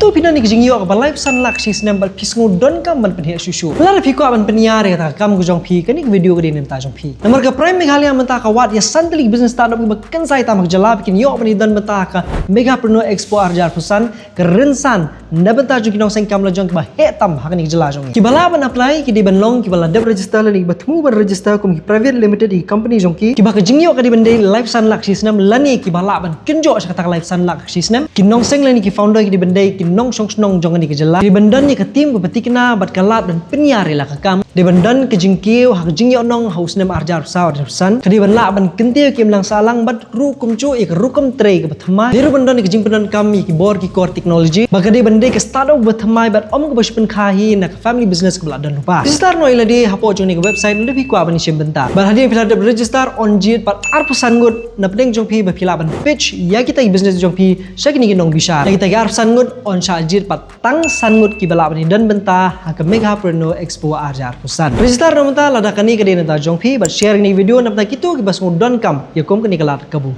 Batu pina ni kijing yo ka live san lak sis nam bal pis ngudon kam ban penhe susu. Lar phi ko ban penyare ta kam ku jong phi kani video ko din ta jong phi. Nomor ka prime Meghalaya menta ka wat ya santali business startup ba kan sai ta mak jala bikin yo ban dan menta ka Megapreneur Expo Arjar Pusan ke rensan na benta jong kinong sang kam la jong ba he tam ha kani jala jong. Ki bala ban apply ki di ban long ki bala deb register la ni ba thmu ban register kum ki private limited ki company jong ki ba ka jing yo ka di ban dei live san lak sis nam lani ki bala ban kinjo sa ka live san lak sis nam kinong sang lani ki founder ki di ban dei kinong song snong jong ni ke jala di bandan ni ke tim ke patikna bat kalat dan penyari la kam di bandan ke jingkiu hak jingyo nong haus nem arjar saw san ke di ban la ban kentiu kim lang salang bat ru kum cu ik rukum tre ke bathmai di ru bandan ni ke jing bandan kami ki bor ki core technology baga di bandai ke startup bathmai bat om ke bashpen khahi na family business ke beladan lupa register no ila di hapo jong ni ke website lebih ku abani sim benta bar hadir pila de register on jit pat arpusan gut na pedeng jong pi ba pila ban pitch ya kita business jong pi sakini ki nong bisa ya kita arpusan gut on Sajid patang sangut ki balap ni dan benta ke Megapreneur Expo Arjar Pusan. Register no menta lada kani ke dina ta jong phi but share ni video na pata kitu ki bas ngudon kam ya kom kani kalat kabu.